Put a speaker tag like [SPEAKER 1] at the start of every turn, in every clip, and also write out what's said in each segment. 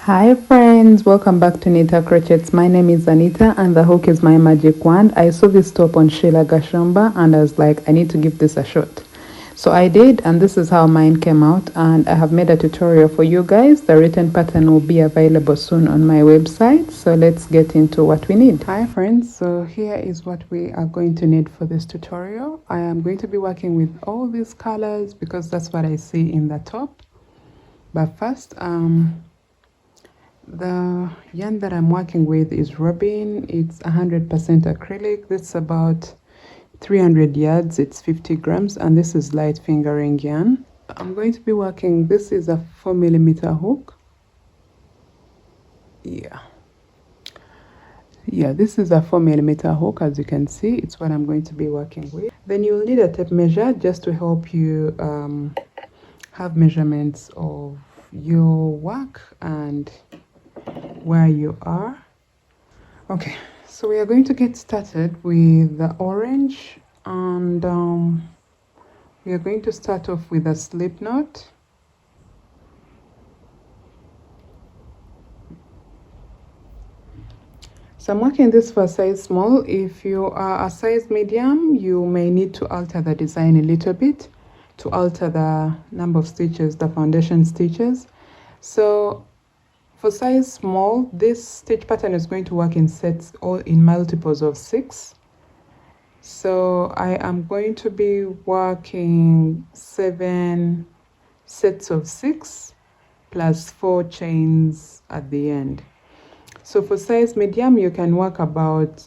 [SPEAKER 1] Hi friends, welcome back to Nita Crochets. My name is Anita and the hook is my magic wand. I saw this top on Sheila Gashomba and I was like, I need to give this a shot. So I did, and this is how mine came out, and I have made a tutorial for you guys. The written pattern will be available soon on my website. So let's get into what we need. Hi friends, so here is what we are going to need for this tutorial. I am going to be working with all these colors because that's what I see in the top. But first, the yarn that I'm working with is Robin. It's 100% acrylic. That's about 300 yards. It's 50 grams, and this is light fingering yarn. I'm going to be working, this is a 4mm hook. Yeah, this is a 4mm hook. As you can see, it's what I'm going to be working with. Then you'll need a tape measure just to help you have measurements of your work and where you are. Okay, so we are going to get started with the orange, and we are going to start off with a slip knot. So I'm working this for a size small. If you are a size medium, you may need to alter the design a little bit to alter the number of stitches, the foundation stitches. So for size small, this stitch pattern is going to work in sets or in multiples of 6. So I am going to be working 7 sets of 6 plus 4 chains at the end. So for size medium, you can work about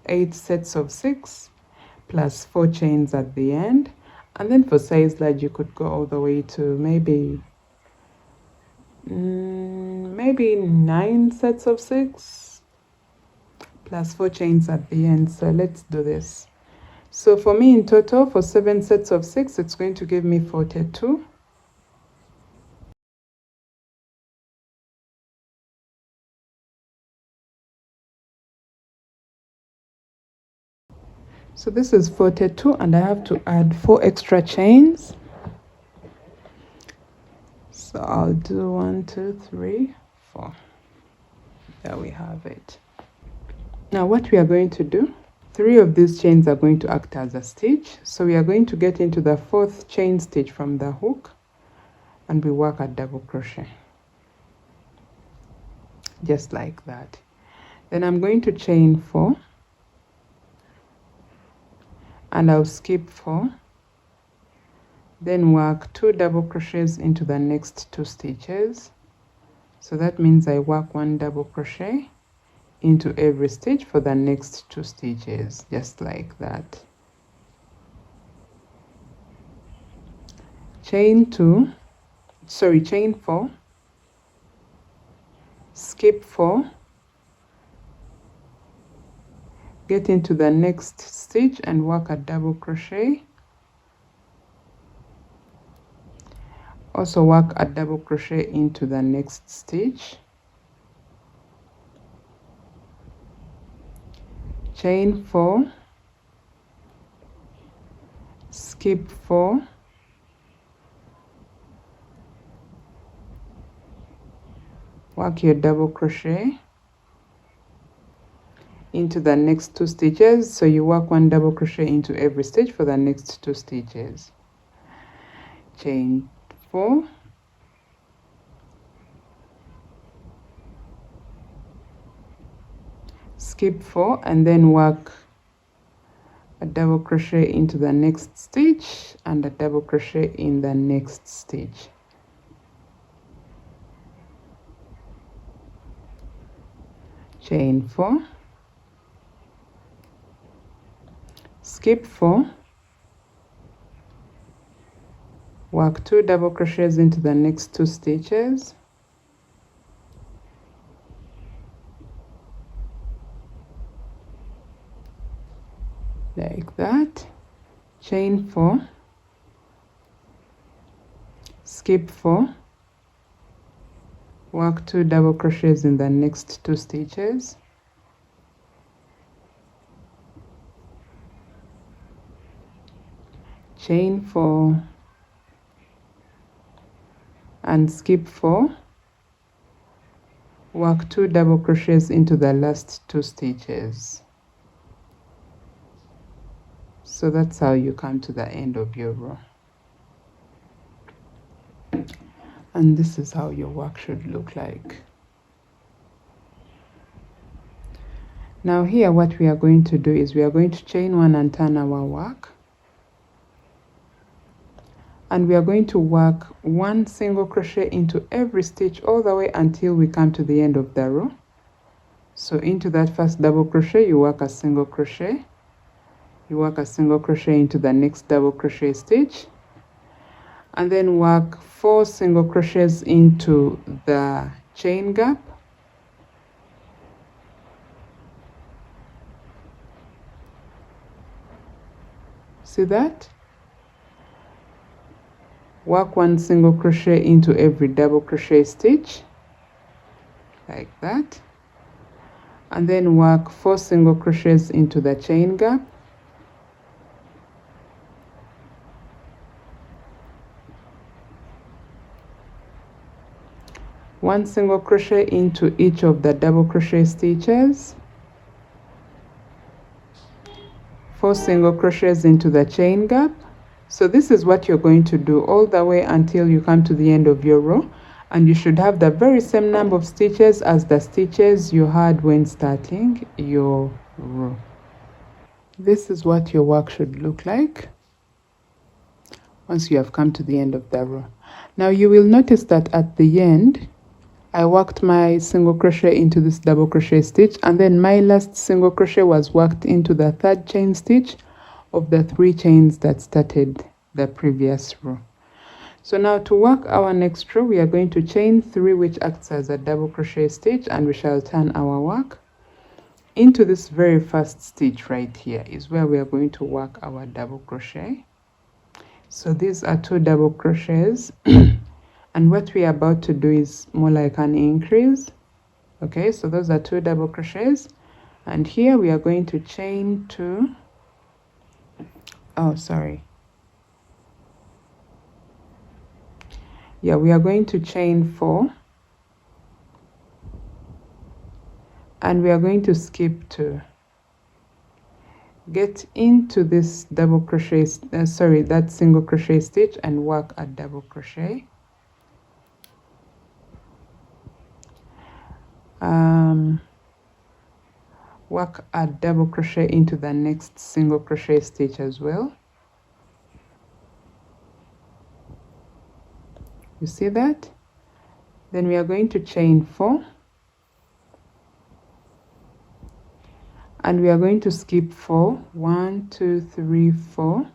[SPEAKER 1] 8 sets of 6 plus 4 chains at the end. And then for size large, you could go all the way to maybe 9 sets of 6 plus 4 chains at the end. So let's do this. So for me in total, for 7 sets of 6, it's going to give me 42. So this is 42, and I have to add 4 extra chains. So I'll do 1, 2, 3, 4. There we have it. Now what we are going to do, 3 of these chains are going to act as a stitch. So we are going to get into the 4th chain stitch from the hook, and we work a double crochet. Just like that. Then I'm going to chain 4. And I'll skip 4. Then work 2 double crochets into the next 2 stitches. So that means I work 1 double crochet into every stitch for the next 2 stitches, just like that. Chain 4, skip 4, get into the next stitch and work a double crochet. Also work a double crochet into the next stitch. Chain 4, skip 4, work your double crochet into the next 2 stitches. So you work 1 double crochet into every stitch for the next 2 stitches. Chain 4, skip 4, and then work a double crochet into the next stitch and a double crochet in the next stitch. Chain 4, skip 4, work 2 double crochets into the next 2 stitches, like that. Chain 4, skip 4, work 2 double crochets in the next 2 stitches, chain 4 and skip 4, work 2 double crochets into the last 2 stitches. So that's how you come to the end of your row. And this is how your work should look like. Now here what we are going to do is we are going to chain 1 and turn our work. And we are going to work 1 single crochet into every stitch all the way until we come to the end of the row. So into that first double crochet you work a single crochet, you work a single crochet into the next double crochet stitch, and then work 4 single crochets into the chain gap, see that? Work 1 single crochet into every double crochet stitch like that, and then work 4 single crochets into the chain gap, one single crochet into each of the double crochet stitches, 4 single crochets into the chain gap. So this is what you're going to do all the way until you come to the end of your row, and you should have the very same number of stitches as the stitches you had when starting your row. This is what your work should look like once you have come to the end of the row. Now you will notice that at the end I worked my single crochet into this double crochet stitch, and then my last single crochet was worked into the 3rd chain stitch of the 3 chains that started the previous row. So now to work our next row we are going to chain 3, which acts as a double crochet stitch, and we shall turn our work into this very first stitch right here is where we are going to work our double crochet. So these are 2 double crochets and what we are about to do is more like an increase. Okay, so those are 2 double crochets, and here we are going to chain 2. Oh, sorry. Yeah, we are going to chain 4, and we are going to skip 2. Get into this double crochet, that single crochet stitch, and work a double crochet. Work a double crochet into the next single crochet stitch as well. You see that? Then we are going to chain 4, and we are going to skip 4. 1, 2, 3, 4.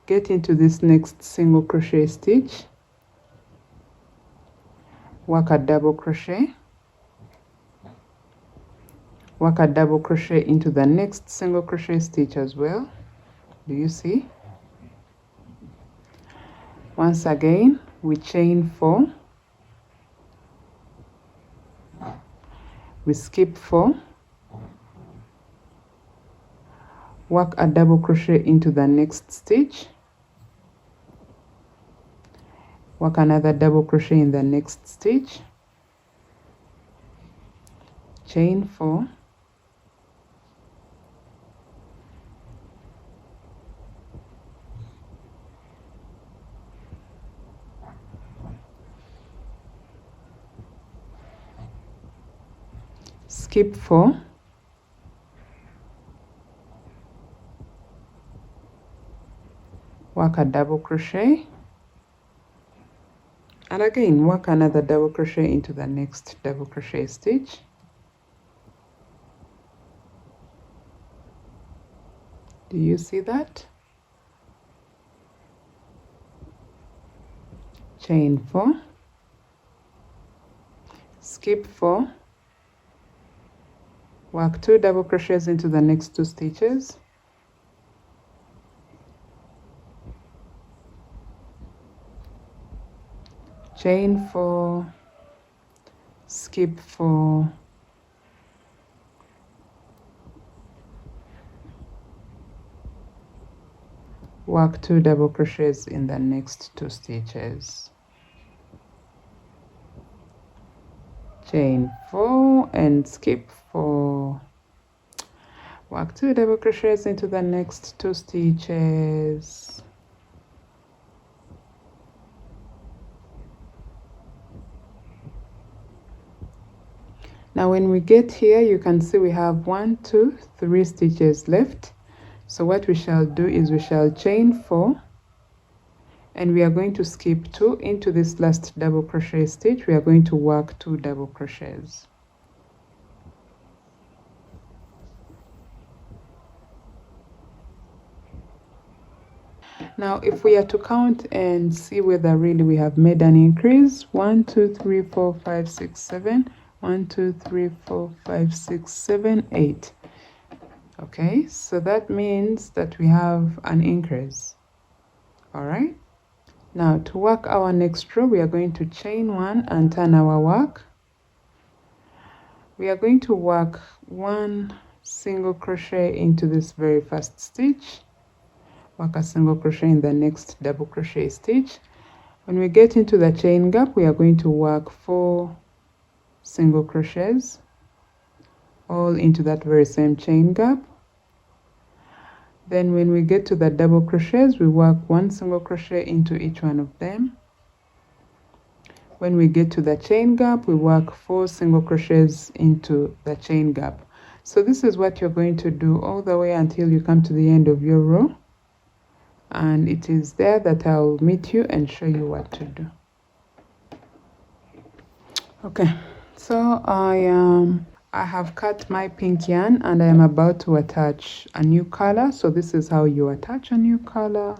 [SPEAKER 1] Get into this next single crochet stitch, work a double crochet, work a double crochet into the next single crochet stitch as well. Do you see? Once again we chain 4, we skip 4, work a double crochet into the next stitch, work another double crochet in the next stitch, chain 4, skip 4, work a double crochet, and again work another double crochet into the next double crochet stitch, do you see that? Chain 4, skip 4, work 2 double crochets into the next 2 stitches, chain 4, skip 4, work 2 double crochets in the next 2 stitches, chain 4 and skip 4. Work 2 double crochets into the next 2 stitches. Now when we get here, you can see we have 1, 2, 3 stitches left. So what we shall do is we shall chain 4 and we are going to skip 2 into this last double crochet stitch. We are going to work 2 double crochets. Now if we are to count and see whether really we have made an increase, 1, 2, 3, 4, 5, 6, 7, 1, 2, 3, 4, 5, 6, 7, 8. Okay, so that means that we have an increase. All right, now to work our next row, we are going to chain 1 and turn our work. We are going to work 1 single crochet into this very first stitch, work a single crochet in the next double crochet stitch. When we get into the chain gap, we are going to work 4 single crochets all into that very same chain gap. Then when we get to the double crochets, we work 1 single crochet into each one of them. When we get to the chain gap, we work 4 single crochets into the chain gap. So this is what you're going to do all the way until you come to the end of your row, and it is there that I'll meet you and show you what to do. Okay, so I have cut my pink yarn and I am about to attach a new color. So this is how you attach a new color.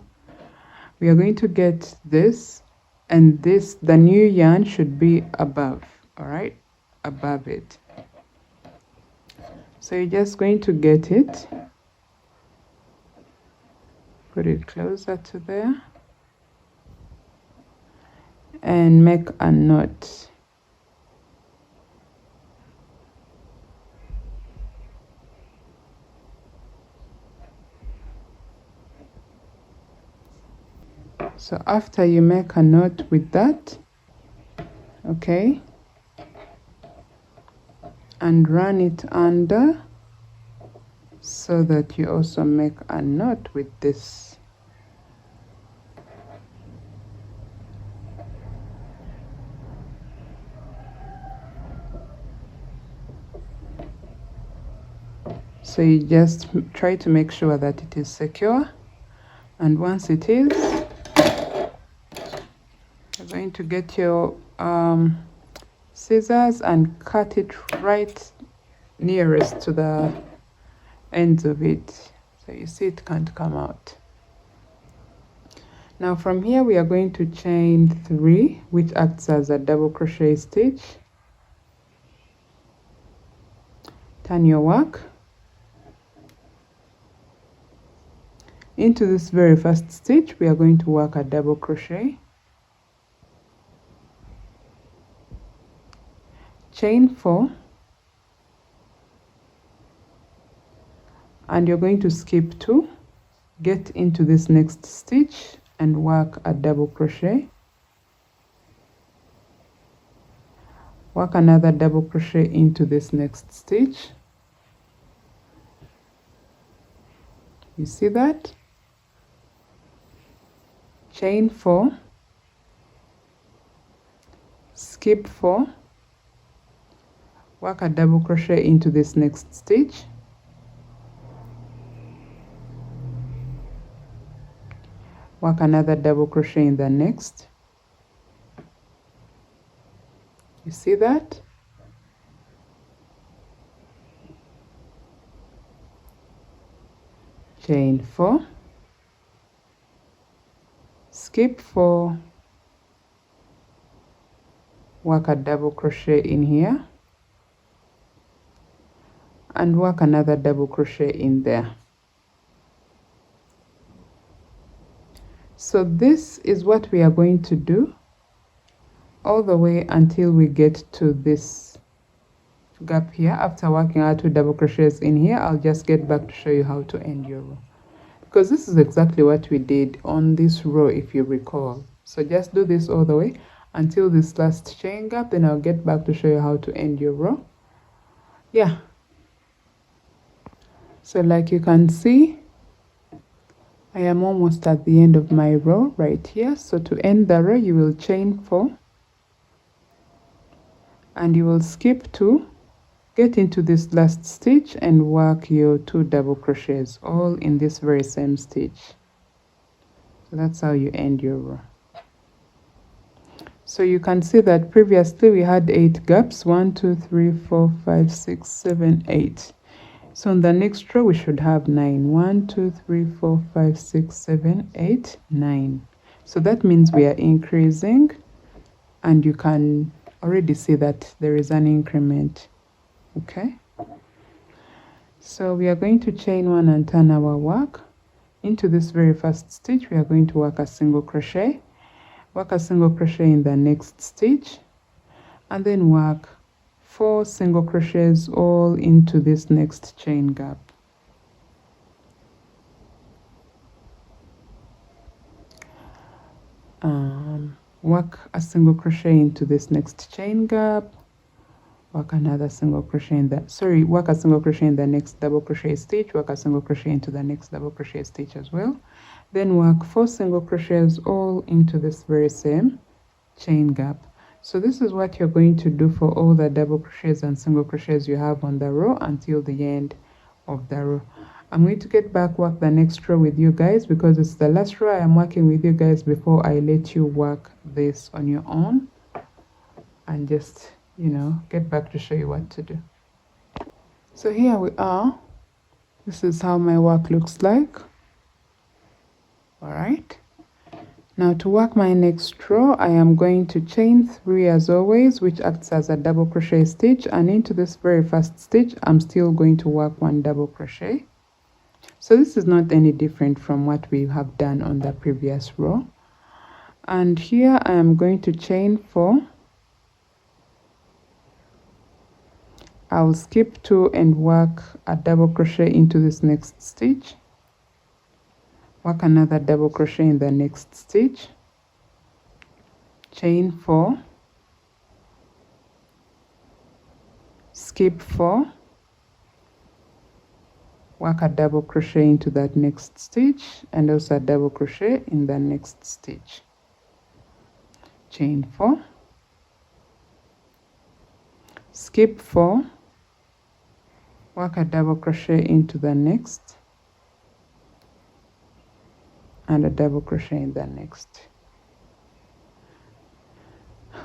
[SPEAKER 1] We are going to get this, and this, the new yarn should be above, all right, above it. So you're just going to get it, put it closer to there, and make a knot. So after you make a knot with that, okay, and run it under so that you also make a knot with this. So you just try to make sure that it is secure, and once it is, you're going to get your scissors and cut it right nearest to the ends of it, so you see it can't come out. Now from here we are going to chain 3, which acts as a double crochet stitch. Turn your work into this very first stitch. We are going to work a double crochet, chain 4, and you're going to skip 2, get into this next stitch and work a double crochet, work another double crochet into this next stitch. You see that? Chain 4, skip 4, work a double crochet into this next stitch, work another double crochet in the next. You see that? Chain 4, skip 4, work a double crochet in here, and work another double crochet in there. So this is what we are going to do all the way until we get to this gap here. After working our 2 double crochets in here, I'll just get back to show you how to end your row, because this is exactly what we did on this row, if you recall. So just do this all the way until this last chain gap, then I'll get back to show you how to end your row. Yeah, so like you can see, I am almost at the end of my row right here. So to end the row, you will chain 4 and you will skip 2, get into this last stitch and work your 2 double crochets all in this very same stitch. So that's how you end your row. So you can see that previously we had 8 gaps, 1 2 3 4 5 6 7 8. So in the next row we should have 9. 1 2 3 4 5 6 7 8 9. So that means we are increasing, and you can already see that there is an increment. Okay, so we are going to chain 1 and turn our work. Into this very first stitch we are going to work a single crochet, work a single crochet in the next stitch, and then work 4 single crochets all into this next chain gap. Work a single crochet into this next chain gap, work another single crochet in the work a single crochet in the next double crochet stitch, work a single crochet into the next double crochet stitch as well, then work 4 single crochets all into this very same chain gap. So this is what you're going to do for all the double crochets and single crochets you have on the row until the end of the row. I'm going to get back, work the next row with you guys, because it's the last row I am working with you guys before I let you work this on your own, and just, you know, get back to show you what to do. So here we are. This is how my work looks like. All right. Now to work my next row, I am going to chain 3 as always, which acts as a double crochet stitch, and into this very first stitch I'm still going to work 1 double crochet. So this is not any different from what we have done on the previous row. And here I am going to chain 4. I'll skip 2 and work a double crochet into this next stitch, work another double crochet in the next stitch, chain 4, skip 4, work a double crochet into that next stitch, and also a double crochet in the next stitch, chain 4, skip 4, work a double crochet into the next, and a double crochet in the next.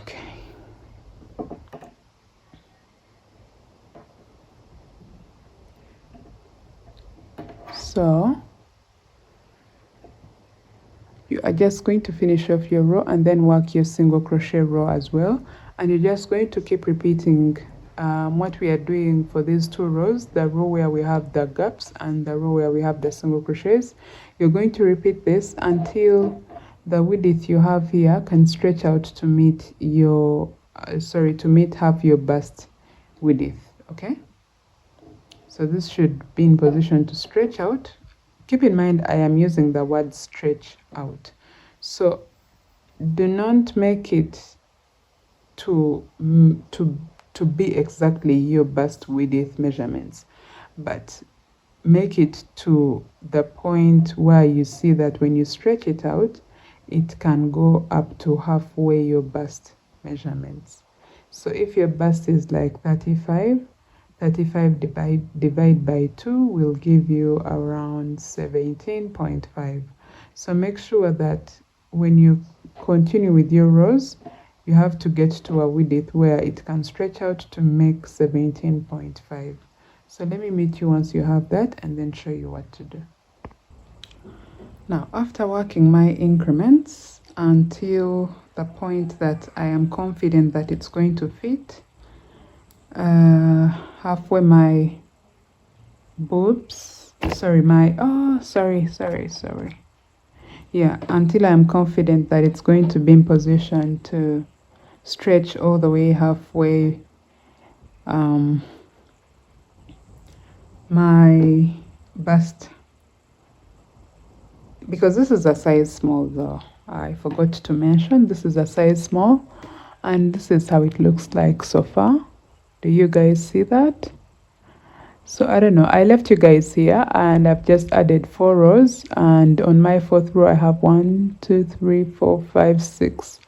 [SPEAKER 1] Okay. So you are just going to finish off your row and then work your single crochet row as well, and you're just going to keep repeating what we are doing for these 2 rows, the row where we have the gaps and the row where we have the single crochets. You're going to repeat this until the width you have here can stretch out to meet your to meet half your bust width. Okay, so this should be in position to stretch out. Keep in mind I am using the word stretch out, so do not make it to be exactly your bust width measurements, but make it to the point where you see that when you stretch it out, it can go up to halfway your bust measurements. So if your bust is like 35 divide by 2 will give you around 17.5. So make sure that when you continue with your rows, you have to get to a width where it can stretch out to make 17.5. So let me meet you once you have that and then show you what to do. Now, after working my increments until the point that I am confident that it's going to fit, halfway my boobs, yeah, until I'm confident that it's going to be in position to stretch all the way halfway my bust, because this is a size small though. I forgot to mention this is a size small, and this is how it looks like so far. Do you guys see that? So I don't know, I left you guys here and I've just added 4 rows, and on my 4th row I have 1 2 3 4 5 6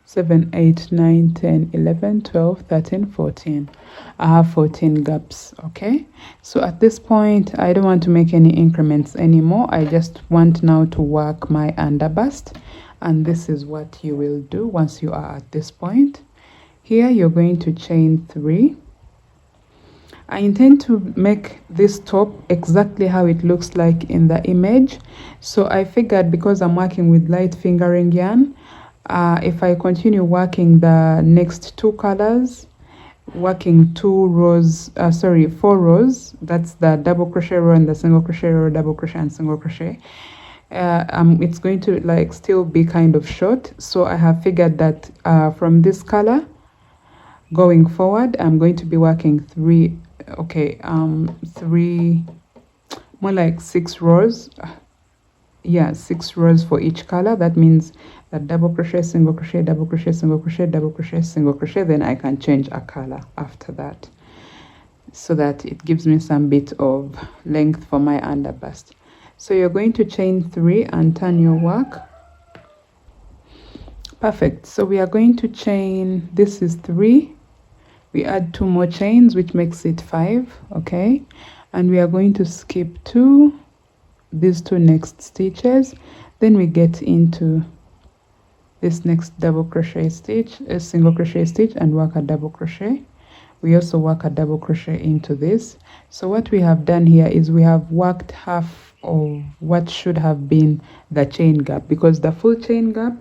[SPEAKER 1] 7 8 9 10 11 12 13 14. I have 14 gaps. Okay, so at this point I don't want to make any increments anymore. I just want now to work my underbust, and this is what you will do once you are at this point. Here you're going to chain 3. I intend to make this top exactly how it looks like in the image, so I figured because I'm working with light fingering yarn, if I continue working the next 2 colors, working 4 rows, that's the double crochet row and the single crochet row, double crochet and single crochet, it's going to like still be kind of short. So I have figured that from this color going forward I'm going to be working 3, more like 6 rows. Yeah, 6 rows for each color. That means that double crochet, single crochet, double crochet, single crochet, double crochet, single crochet, then I can change a color after that, so that it gives me some bit of length for my underbust. So you're going to chain 3 and turn your work. Perfect. So we are going to chain, this is 3, we add 2 more chains, which makes it 5. Okay, and we are going to skip these 2 next stitches, then we get into this next double crochet stitch, a single crochet stitch, and work a double crochet. We also work a double crochet into this. So what we have done here is we have worked half of what should have been the chain gap, because the full chain gap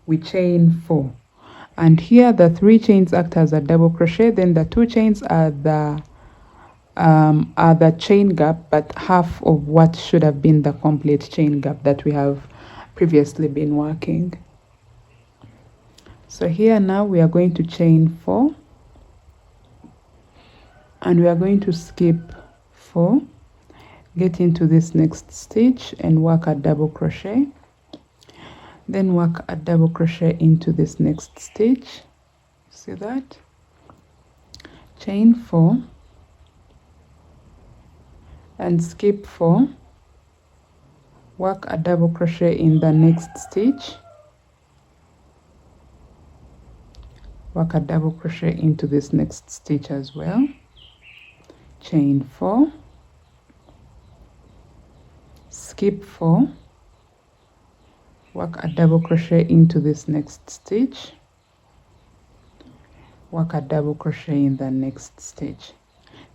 [SPEAKER 1] we chain 4, and here the 3 chains act as a double crochet, then the 2 chains are the chain gap, but half of what should have been the complete chain gap that we have previously been working. So here now we are going to chain 4, and we are going to skip 4, get into this next stitch and work a double crochet, then work a double crochet into this next stitch. See that? Chain 4 and skip 4, work a double crochet in the next stitch, work a double crochet into this next stitch as well, chain 4, skip 4, work a double crochet into this next stitch, work a double crochet in the next stitch.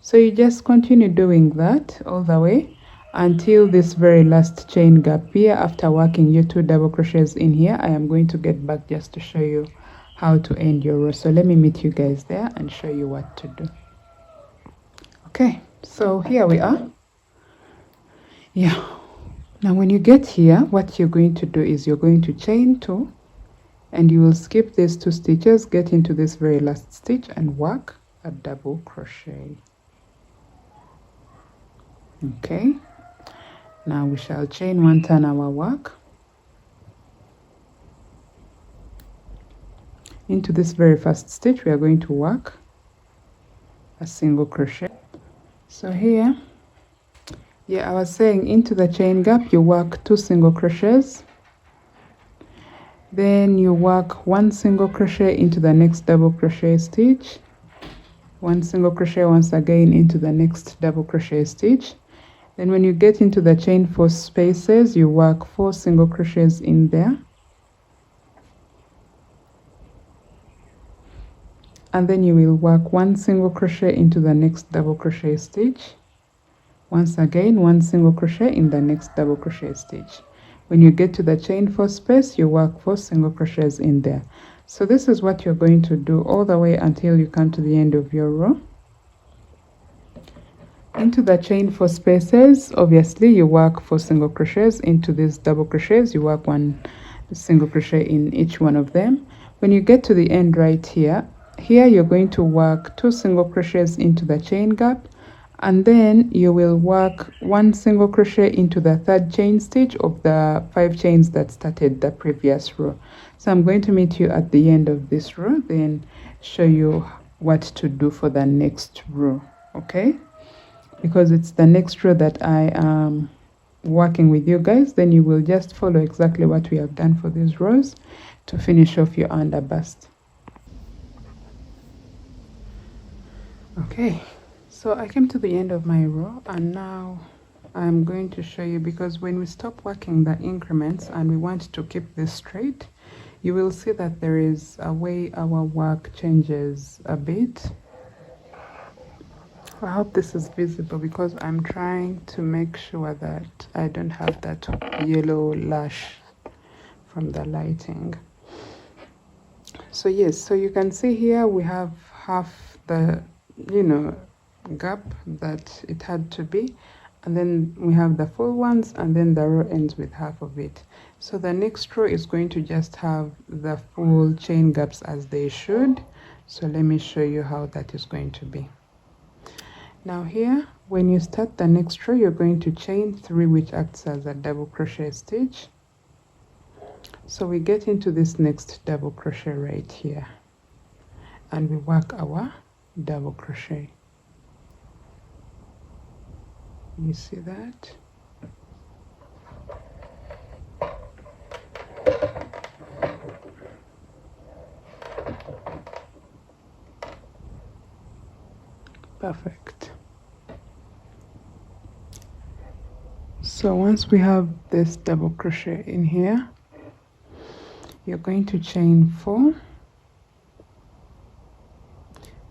[SPEAKER 1] So you just continue doing that all the way until this very last chain gap here. After working your 2 double crochets in here, I am going to get back just to show you how to end your row. So let me meet you guys there and show you what to do. Okay, so here we are. Yeah, now when you get here, what you're going to do is you're going to chain 2, and you will skip these 2 stitches, get into this very last stitch and work a double crochet. Okay, now we shall chain 1, turn our work into this very first stitch. We are going to work a single crochet. So here, yeah, I was saying into the chain gap you work 2 single crochets, then you work 1 single crochet into the next double crochet stitch, 1 single crochet once again into the next double crochet stitch. Then when you get into the chain 4 spaces, you work 4 single crochets in there, and then you will work 1 single crochet into the next double crochet stitch, once again 1 single crochet in the next double crochet stitch. When you get to the chain 4 space, you work 4 single crochets in there. So this is what you're going to do all the way until you come to the end of your row. Into the chain 4 spaces, obviously you work 4 single crochets. Into these double crochets you work 1 single crochet in each one of them. When you get to the end right here, you're going to work 2 single crochets into the chain gap, and then you will work 1 single crochet into the 3rd chain stitch of the 5 chains that started the previous row. So I'm going to meet you at the end of this row, then show you what to do for the next row, okay? Because it's the next row that I am working with you guys, then you will just follow exactly what we have done for these rows to finish off your underbust. Okay, so I came to the end of my row, and now I'm going to show you, because when we stop working the increments and we want to keep this straight, you will see that there is a way our work changes a bit. I hope this is visible because I'm trying to make sure that I don't have that yellow lash from the lighting. So yes, so you can see here we have half the, gap that it had to be, and then we have the full ones, and then the row ends with half of it. So the next row is going to just have the full chain gaps as they should. So let me show you how that is going to be. Now here, when you start the next row, you're going to chain 3, which acts as a double crochet stitch. So we get into this next double crochet right here, and we work our double crochet. You see that? Perfect. So once we have this double crochet in here, you're going to chain 4,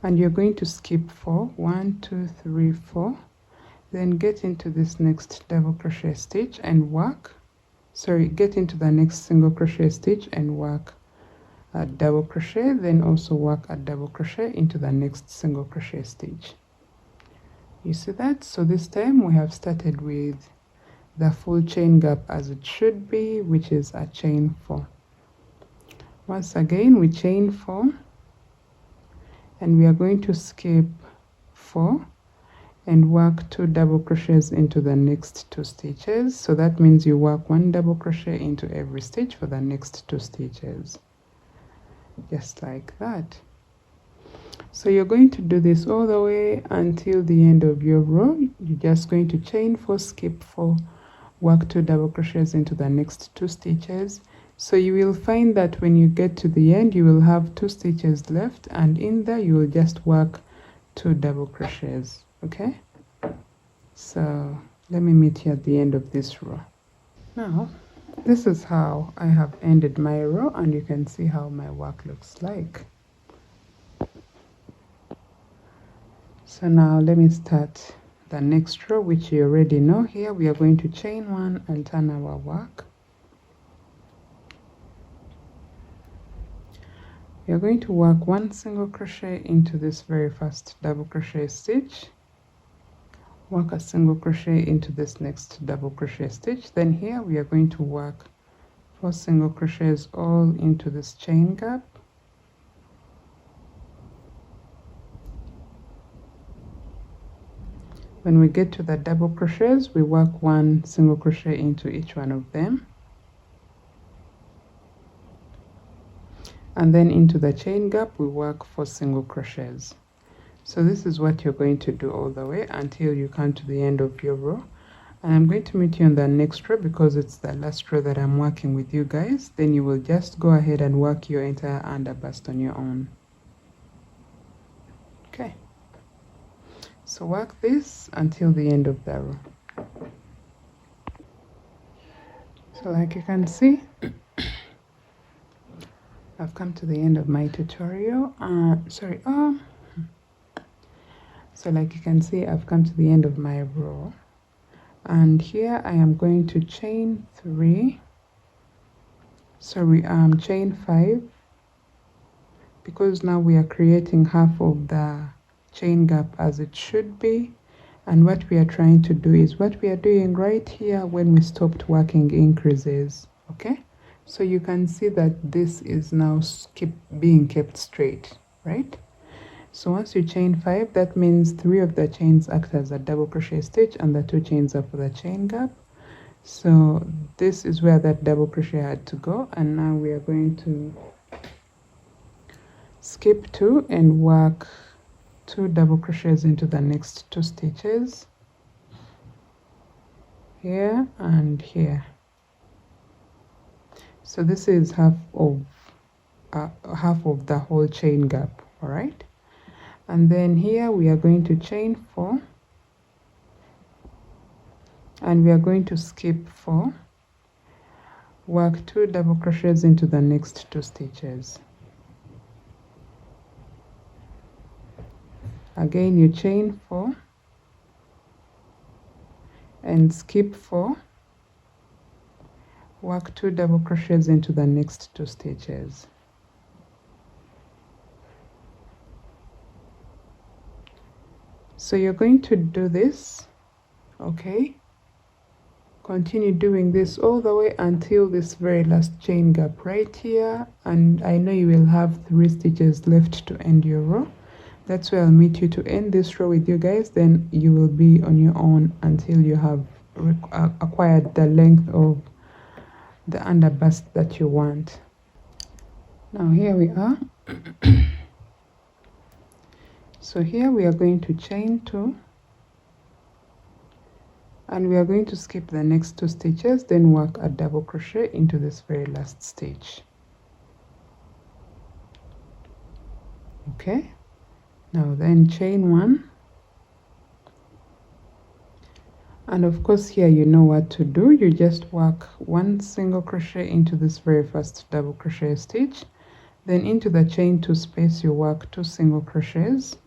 [SPEAKER 1] and you're going to skip 4, 1 2 3 4, then get into this next double crochet stitch and work, get into the next single crochet stitch and work a double crochet, then also work a double crochet into the next single crochet stitch. You see that? So this time we have started with the full chain gap as it should be, which is a chain 4. Once again, we chain 4, and we are going to skip 4 and work 2 double crochets into the next 2 stitches. So that means you work 1 double crochet into every stitch for the next 2 stitches, just like that. So you're going to do this all the way until the end of your row. You're just going to chain 4, skip 4, work 2 double crochets into the next 2 stitches. So you will find that when you get to the end, you will have 2 stitches left, and in there you will just work 2 double crochets. Okay, so let me meet you at the end of this row. Now this is how I have ended my row, and you can see how my work looks like. So now let me start the next row, which you already know. Here we are going to chain 1 and turn our work. You're going to work 1 single crochet into this very first double crochet stitch, work a single crochet into this next double crochet stitch. Then here we are going to work 4 single crochets all into this chain gap. When we get to the double crochets, we work 1 single crochet into each one of them, and then into the chain gap we work 4 single crochets. So this is what you're going to do all the way until you come to the end of your row, and I'm going to meet you on the next row because it's the last row that I'm working with you guys. Then you will just go ahead and work your entire underbust on your own. Okay, so work this until the end of the row. So like you can see, I've come to the end of my tutorial. So like you can see, I've come to the end of my row, and here I am going to chain 5, because now we are creating half of the chain gap as it should be. And what we are trying to do is what we are doing right here when we stopped working increases. Okay, so you can see that this is now being kept straight, right? So once you chain 5, that means 3 of the chains act as a double crochet stitch and the 2 chains are for the chain gap. So this is where that double crochet had to go, and now we are going to skip 2 and work 2 double crochets into the next 2 stitches, here and here. So this is half of the whole chain gap. All right, and then here we are going to chain 4 and we are going to skip 4, work 2 double crochets into the next 2 stitches. Again, you chain 4 and skip 4, work 2 double crochets into the next 2 stitches. So you're going to do this, okay? Continue doing this all the way until this very last chain gap right here, and I know you will have 3 stitches left to end your row. That's where I'll meet you to end this row with you guys. Then you will be on your own until you have acquired the length of the underbust that you want. Now here we are. So here we are going to chain 2 and we are going to skip the next 2 stitches, then work a double crochet into this very last stitch. Okay, now then chain 1, and of course here you know what to do. You just work 1 single crochet into this very first double crochet stitch, then into the chain 2 space you work 2 single crochets.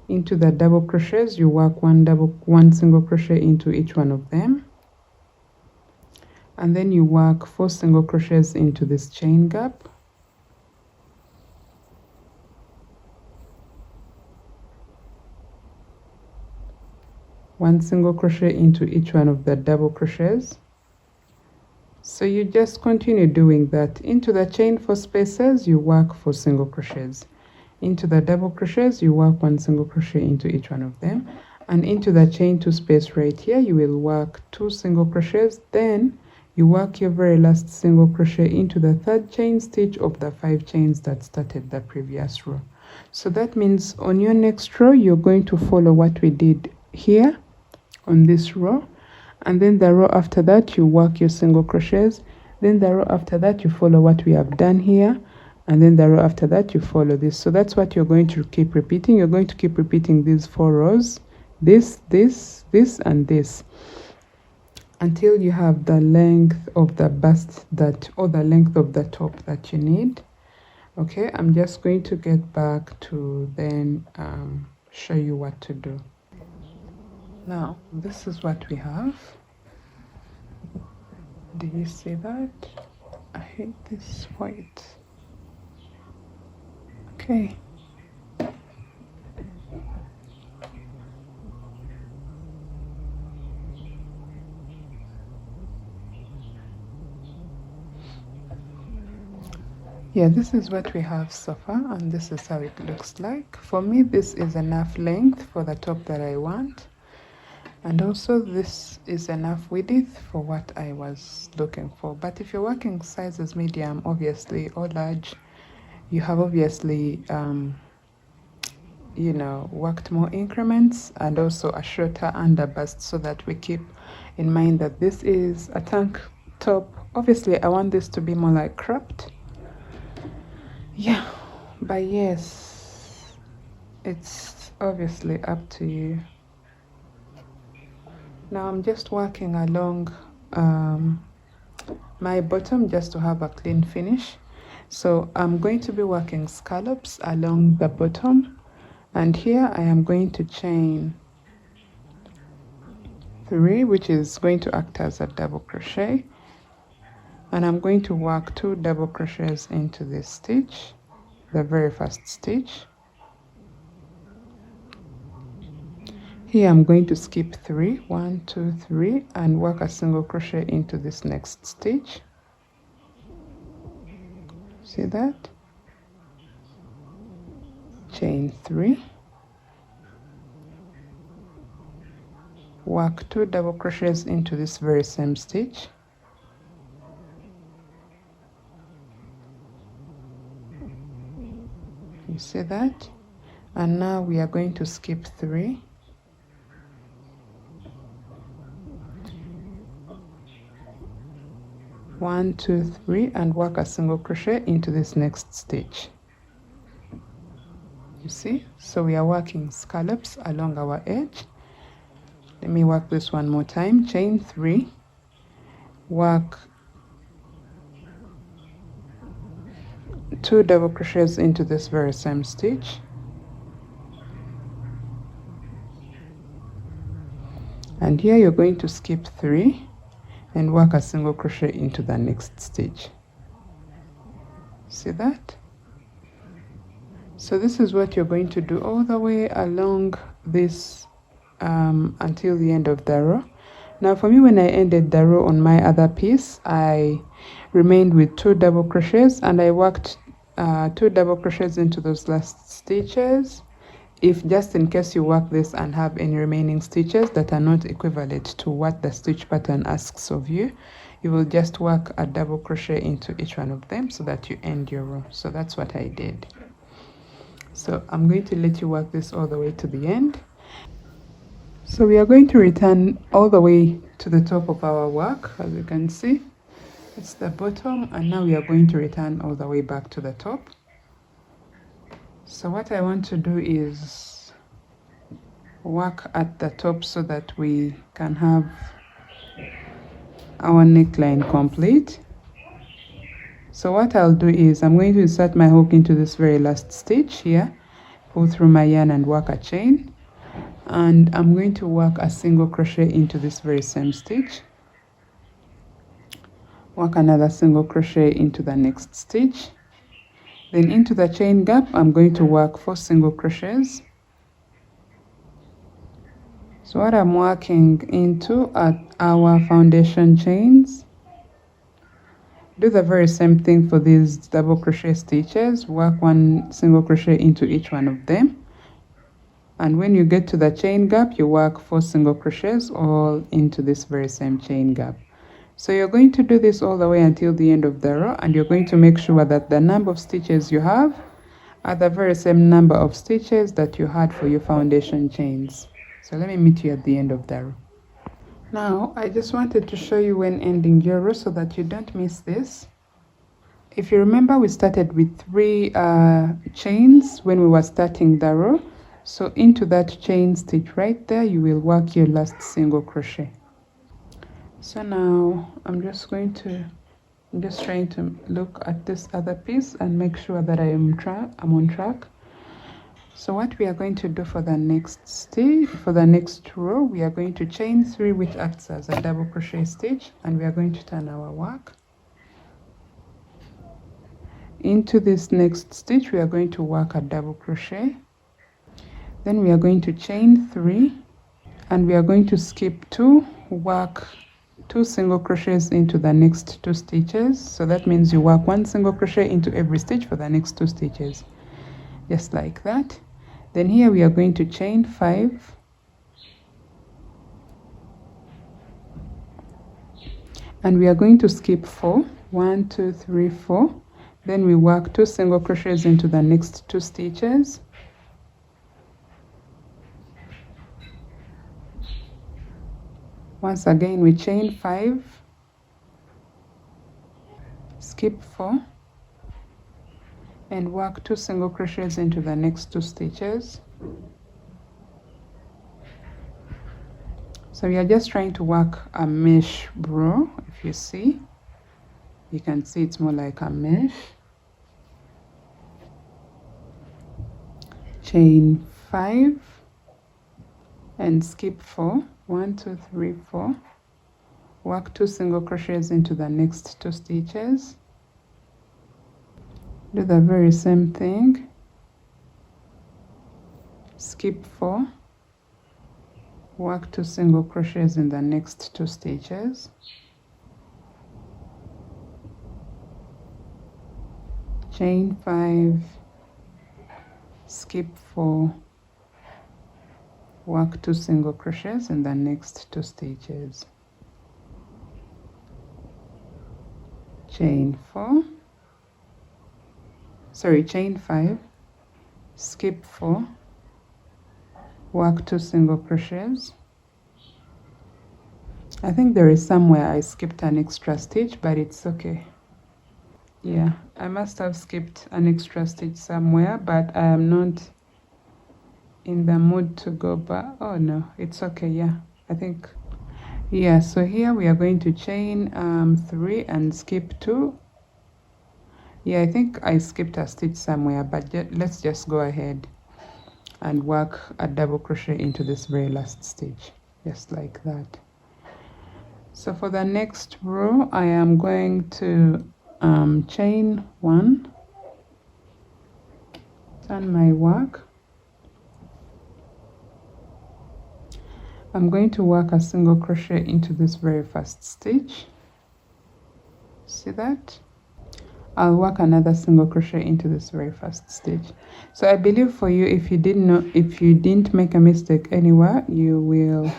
[SPEAKER 1] Into the double crochets you work 1 single crochet into each one of them, and then you work 4 single crochets into this chain gap. One single crochet into each one of the double crochets. So you just continue doing that. Into the chain 4 spaces you work 4 single crochets. Into the double crochets you work 1 single crochet into each one of them, and into the chain 2 space right here you will work 2 single crochets. Then you work your very last single crochet into the 3rd chain stitch of the 5 chains that started the previous row. So that means on your next row you're going to follow what we did here on this row, and then the row after that you work your single crochets, then the row after that you follow what we have done here, and then the row after that you follow this. So that's what you're going to keep repeating. You're going to keep repeating these 4 rows, this, and this, until you have the length of the bust or the length of the top that you need. Okay, I'm just going to get back to then show you what to do. Now this is what we have. Do you see that? I hate this white. Okay. Yeah, this is what we have so far, and this is how it looks like. For me, this is enough length for the top that I want, and also this is enough width for what I was looking for. But if you're working sizes medium, obviously, or large, you have obviously you know, worked more increments and also a shorter underbust, so that we keep in mind that this is a tank top. Obviously I want this to be more like cropped, yeah, but yes, it's obviously up to you. Now I'm just working along my bottom just to have a clean finish. So I'm going to be working scallops along the bottom, and here I am going to chain 3, which is going to act as a double crochet, and I'm going to work 2 double crochets into this stitch, the very first stitch. Here I'm going to skip 3, 1, 2, 3, and work a single crochet into this next stitch. See that? chain 3, work 2 double crochets into this very same stitch, you see that, and now we are going to skip 3, one, 2, 3, and work a single crochet into this next stitch. You see, so we are working scallops along our edge. Let me work this one more time. Chain 3, work 2 double crochets into this very same stitch, and here you're going to skip 3 and work a single crochet into the next stitch. See that? So this is what you're going to do all the way along this until the end of the row. Now for me, when I ended the row on my other piece, I remained with 2 double crochets, and I worked 2 double crochets into those last stitches. If just in case you work this and have any remaining stitches that are not equivalent to what the stitch pattern asks of you, you will just work a double crochet into each one of them so that you end your row. So that's what I did. So I'm going to let you work this all the way to the end. So we are going to return all the way to the top of our work. As you can see, it's the bottom, and now we are going to return all the way back to the top. So what I want to do is work at the top so that we can have our neckline complete. So what I'll do is I'm going to insert my hook into this very last stitch here, pull through my yarn and work a chain, and I'm going to work a single crochet into this very same stitch, work another single crochet into the next stitch, then into the chain gap I'm going to work 4 single crochets. So what I'm working into are our foundation chains. Do the very same thing for these double crochet stitches, work 1 single crochet into each one of them, and when you get to the chain gap you work 4 single crochets all into this very same chain gap. So you're going to do this all the way until the end of the row, and you're going to make sure that the number of stitches you have are the very same number of stitches that you had for your foundation chains. So let me meet you at the end of the row. Now I just wanted to show you when ending your row so that you don't miss this. If you remember, we started with 3 chains when we were starting the row. So into that chain stitch right there you will work your last single crochet. So now I'm just trying to look at this other piece and make sure that I'm on track. So what we are going to do for the next stitch, for the next row, we are going to chain 3, which acts as a double crochet stitch, and we are going to turn our work. Into this next stitch we are going to work a double crochet, then we are going to chain 3, and we are going to skip 2, work 2 single crochets into the next 2 stitches. So that means you work 1 single crochet into every stitch for the next 2 stitches, just like that. Then here we are going to chain 5, and we are going to skip 4, 1, 2, 3, 4. Then we work 2 single crochets into the next 2 stitches. Once again we chain 5, skip 4, and work 2 single crochets into the next 2 stitches. So we are just trying to work a mesh row. If you see, you can see it's more like a mesh. Chain 5 and skip 4, 1, 2, 3, 4, work 2 single crochets into the next 2 stitches. Do the very same thing, skip 4, work 2 single crochets in the next 2 stitches, chain 5, skip 4, work 2 single crochets in the next 2 stitches, chain 5, skip 4, work 2 single crochets. I think there is somewhere I skipped an extra stitch, but it's okay. Yeah, I must have skipped an extra stitch somewhere, but I am not in the mood to go back. Oh no, it's okay. Yeah, I think, yeah. So here we are going to chain 3 and skip 2. Yeah, I think I skipped a stitch somewhere, but let's just go ahead and work a double crochet into this very last stitch, just like that. So for the next row, I am going to chain 1, turn my work. I'm going to work a single crochet into this very first stitch. See that? I'll work another single crochet into this very first stitch. So I believe for you, if you didn't make a mistake anywhere, you will,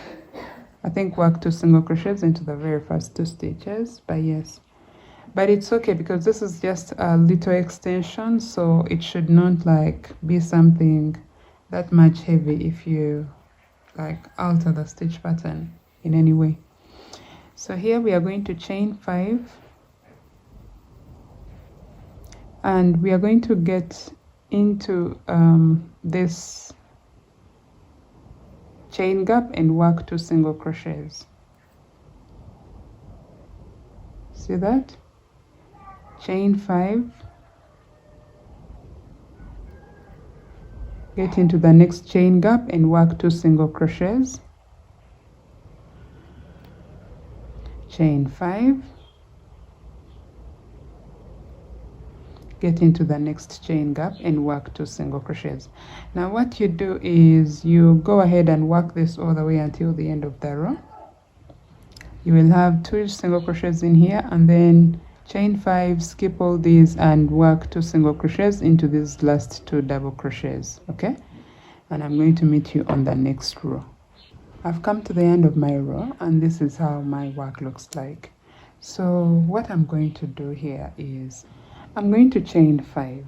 [SPEAKER 1] I think, work 2 single crochets into the very first 2 stitches. But yes, but it's okay because this is just a little extension, so it should not like be something that much heavy if you like alter the stitch pattern in any way. So here we are going to chain 5, and we are going to get into this chain gap and work 2 single crochets. See that? Chain 5, get into the next chain gap and work 2 single crochets, chain 5, get into the next chain gap and work 2 single crochets. Now what you do is you go ahead and work this all the way until the end of the row. You will have 2 single crochets in here, and then chain 5, skip all these and work 2 single crochets into these last 2 double crochets. Okay, and I'm going to meet you on the next row. I've come to the end of my row, and this is how my work looks like. So what I'm going to do here is I'm going to chain 5.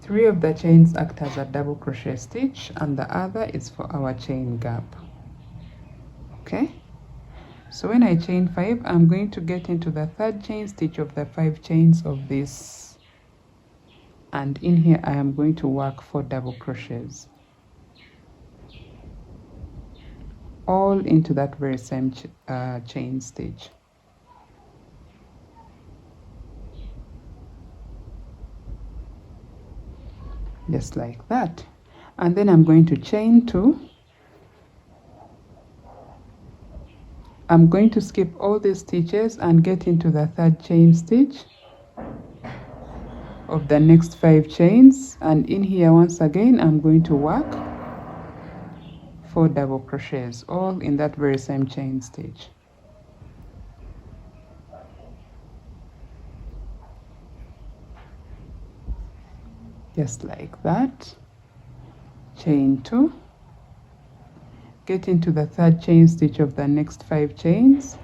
[SPEAKER 1] 3 of the chains act as a double crochet stitch, and the other is for our chain gap. Okay, so when I chain 5, I'm going to get into the 3rd chain stitch of the 5 chains of this, and in here I am going to work 4 double crochets, all into that very same chain stitch. Just like that. And then I'm going to chain 2. I'm going to skip all these stitches and get into the 3rd chain stitch of the next 5 chains, and in here once again I'm going to work 4 double crochets, all in that very same chain stitch. Just like that. Chain 2, get into the 3rd chain stitch of the next 5 chains,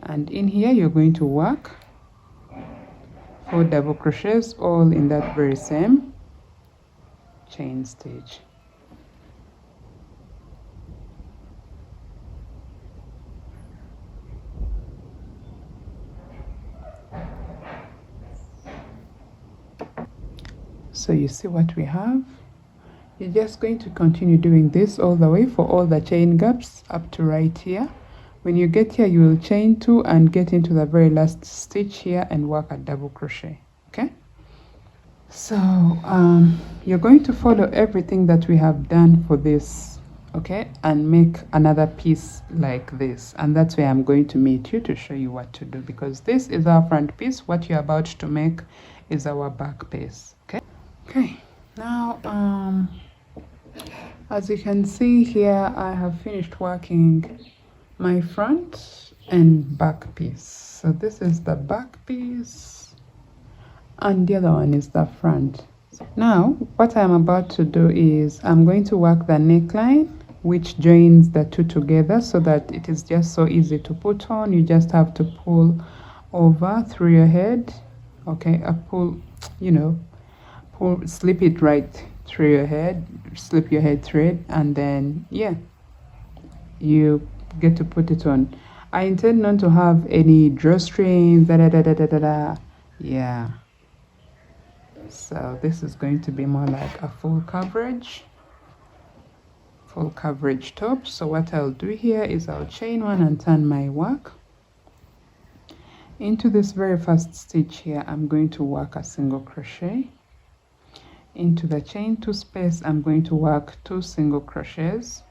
[SPEAKER 1] and in here you're going to work 4 double crochets, all in that very same chain stitch. So you see what we have. You're just going to continue doing this all the way for all the chain gaps up to right here. When you get here, you will chain 2 and get into the very last stitch here and work a double crochet. Okay, so you're going to follow everything that we have done for this, okay, and make another piece like this, and that's where I'm going to meet you to show you what to do, because this is our front piece. What you're about to make is our back piece. Okay, now as you can see here, I have finished working my front and back piece. So this is the back piece, and the other one is the front. Now what I'm about to do is I'm going to work the neckline, which joins the two together so that it is just so easy to put on. You just have to pull over through your head, okay, pull, you know, pull, slip it right through your head, slip your head through it, and then yeah, you get to put it on. I intend not to have any drawstrings, yeah. So this is going to be more like a full coverage top. So what I'll do here is I'll chain one and turn my work. Into this very first stitch here, I'm going to work a single crochet. Into the chain 2 space, I'm going to work 2 single crochets.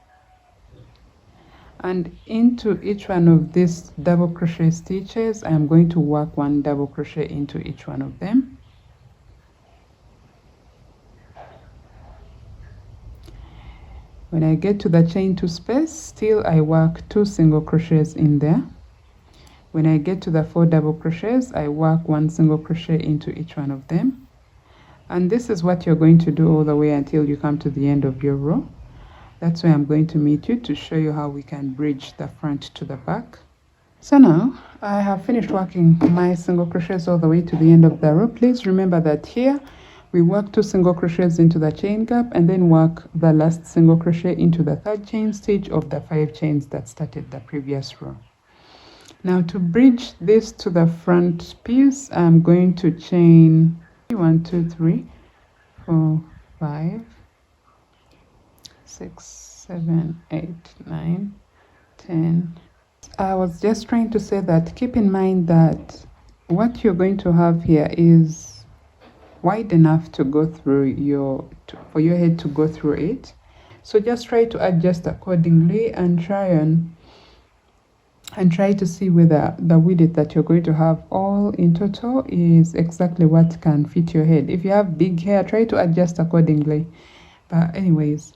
[SPEAKER 1] And into each one of these double crochet stitches, I'm going to work 1 double crochet into each one of them. When I get to the chain 2 space, still I work 2 single crochets in there. When I get to the 4 double crochets, I work 1 single crochet into each one of them. And this is what you're going to do all the way until you come to the end of your row. That's where I'm going to meet you to show you how we can bridge the front to the back. So now I have finished working my single crochets all the way to the end of the row. Please remember that here we work 2 single crochets into the chain gap and then work the last single crochet into the 3rd chain stitch of the 5 chains that started the previous row. Now to bridge this to the front piece, I'm going to chain 1, 2, 3, 4, 5, 6, 7, 8, 9, 10. I was just trying to say that keep in mind that what you're going to have here is wide enough to go through for your head to go through it. So just try to adjust accordingly and try to see whether the width that you're going to have all in total is exactly what can fit your head. If you have big hair, try to adjust accordingly. But anyways,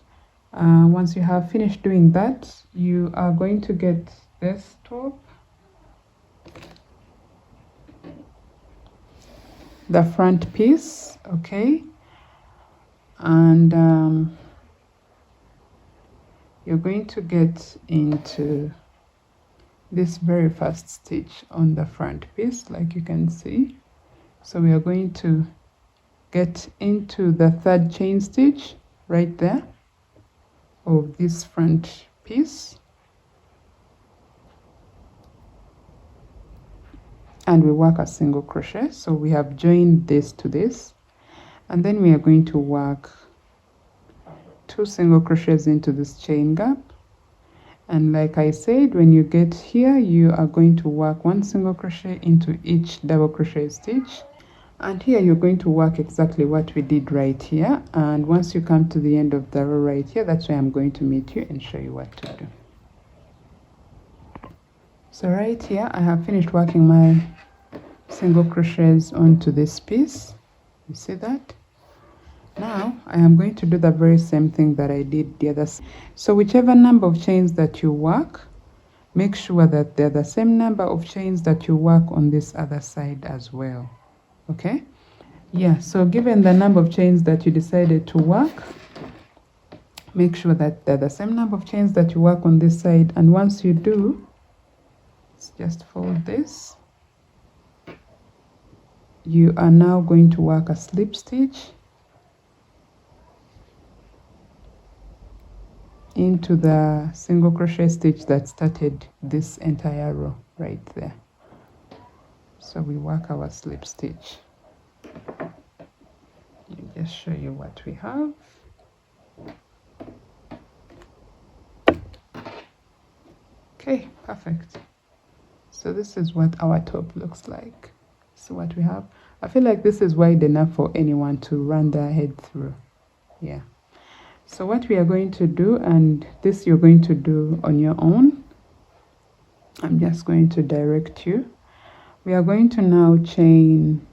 [SPEAKER 1] once you have finished doing that, you are going to get this top, the front piece, okay, and you're going to get into this very first stitch on the front piece, like you can see. So we are going to get into the 3rd chain stitch right there of this front piece, and we work a single crochet. So we have joined this to this, and then we are going to work 2 single crochets into this chain gap. And like I said, when you get here, you are going to work 1 single crochet into each double crochet stitch, and here you're going to work exactly what we did right here. And once you come to the end of the row right here, that's where I'm going to meet you and show you what to do. So right here I have finished working my single crochets onto this piece. You see that? Now I am going to do the very same thing that I did the other side. So whichever number of chains that you work, make sure that they're the same number of chains that you work on this other side as well. Okay? Yeah, so given the number of chains that you decided to work, make sure that they're the same number of chains that you work on this side. And once you do, let's just fold this. You are now going to work a slip stitch into the single crochet stitch that started this entire row right there. So we work our slip stitch. Let me just show you what we have. Okay, perfect. So this is what our top looks like. So what we have, I feel like this is wide enough for anyone to run their head through. Yeah. So what we are going to do, and this you're going to do on your own, I'm just going to direct you. We are going to now chain,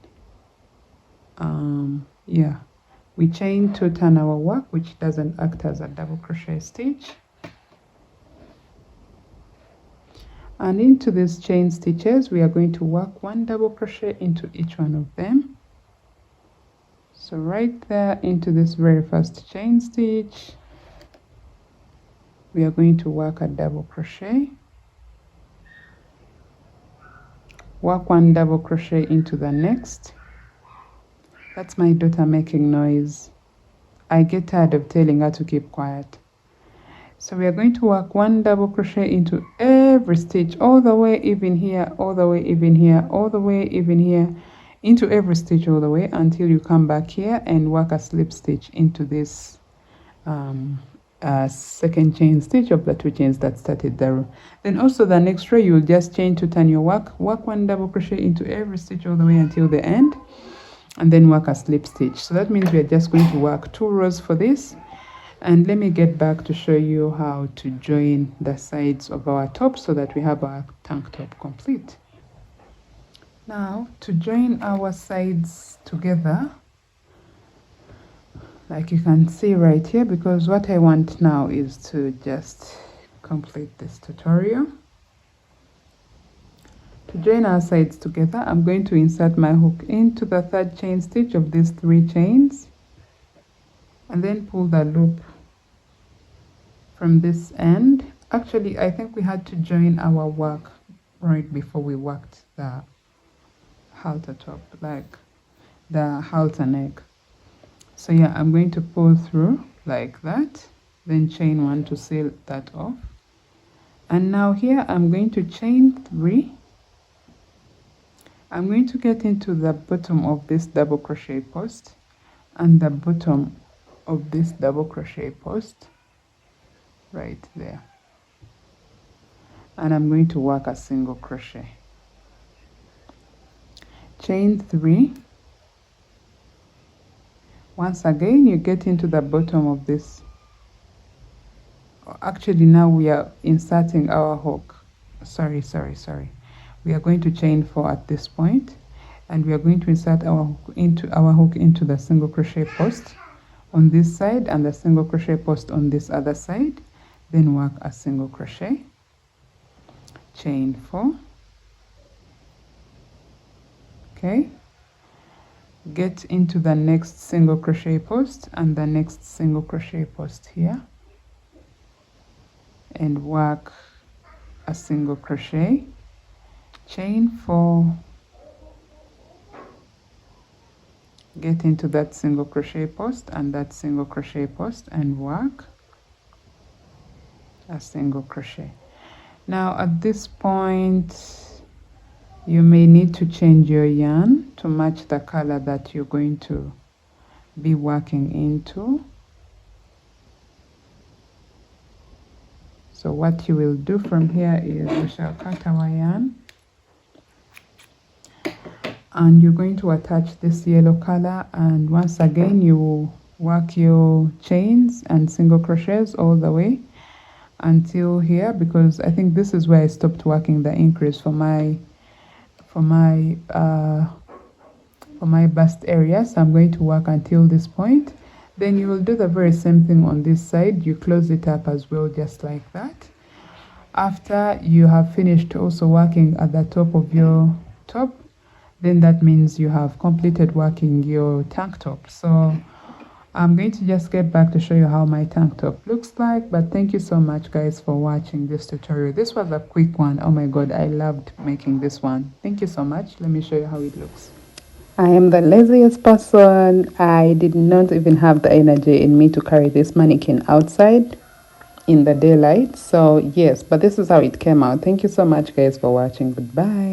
[SPEAKER 1] we chain to turn our work, which doesn't act as a double crochet stitch. And into these chain stitches, we are going to work 1 double crochet into each one of them. So right there into this very first chain stitch, we are going to work a double crochet, work 1 double crochet into the next. That's my daughter making noise. I get tired of telling her to keep quiet. So we are going to work 1 double crochet into every stitch, all the way even here, all the way even here, all the way even here, into every stitch all the way until you come back here and work a slip stitch into this second chain stitch of the 2 chains that started the row. Then also the next row you will just chain to turn your work 1 double crochet into every stitch all the way until the end, and then work a slip stitch. So that means we are just going to work 2 rows for this. And let me get back to show you how to join the sides of our top so that we have our tank top complete. Now to join our sides together, like you can see right here, because what I want now is to just complete this tutorial. To join our sides together, I'm going to insert my hook into the 3rd chain stitch of these 3 chains and then pull the loop from this end. Actually, I think we had to join our work right before we worked the halter top, like the halter neck. So yeah, I'm going to pull through like that, then chain 1 to seal that off. And now here I'm going to chain 3. I'm going to get into the bottom of this double crochet post and the bottom of this double crochet post right there, and I'm going to work a single crochet, chain 3. Once again you get into the bottom of this. Actually now we are inserting our hook, sorry, we are going to chain 4 at this point, and we are going to insert our hook into the single crochet post on this side and the single crochet post on this other side, then work a single crochet, chain 4. Okay, get into the next single crochet post and the next single crochet post here and work a single crochet, chain 4, get into that single crochet post and that single crochet post and work a single crochet. Now at this point you may need to change your yarn to match the color that you're going to be working into. So what you will do from here is we shall cut our yarn and you're going to attach this yellow color, and once again you will work your chains and single crochets all the way until here, because I think this is where I stopped working the increase for my bust area. So I'm going to work until this point. Then you will do the very same thing on this side. You close it up as well, just like that. After you have finished also working at the top of your top, then that means you have completed working your tank top. So I'm going to just get back to show you how my tank top looks like. But thank you so much guys for watching this tutorial. This was a quick one. Oh my god, I loved making this one. Thank you so much. Let me show you how it looks. I am the laziest person. I did not even have the energy in me to carry this mannequin outside in the daylight. So yes, but this is how it came out. Thank you so much guys for watching. Goodbye.